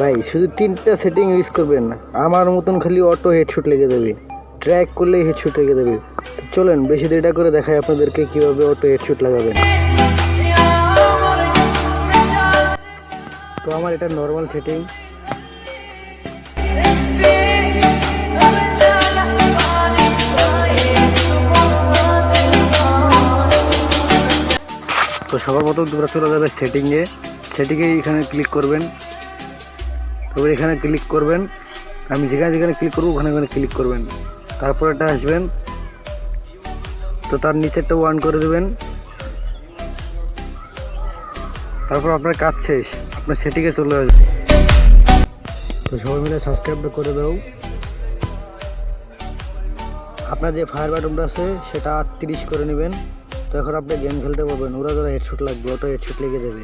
ভাই শুধু 3টা সেটিং ইউজ করবেন না, আমার মতন খালি অটো হেডশট লেগে যাবে, ট্র্যাক করলেই হেডশট লেগে যাবে। তো চলেন বেশি দেরিটা করে দেখাই আপনাদেরকে কিভাবে অটো হেডশট লাগাবেন। তো আমার এটা নর্মাল সেটিং। তো সবার প্রথম তোমরা চলে যাবে সেটিংয়ে, এখানে ক্লিক করবেন। তারপর এখানে ক্লিক করবেন, আমি যেখানে যেখানে ক্লিক করবো ওখানে ওখানে ক্লিক করবেন। তারপর এটা আসবেন, তো তার নিচেরটা 1 করে দেবেন। তারপর আপনার কাজ শেষ, আপনার সেটিংয়ে চলে আসবে। তো সবাই মিলে সাবস্ক্রাইবটা করে দাও। আপনার যে ফায়ার বাটনটা আছে সেটা 30 করে নেবেন। তো এখন আপনি গেম খেলতে পারবেন, ওরা হেডশট লাগবে, অটো হেডশট লেগে যাবে।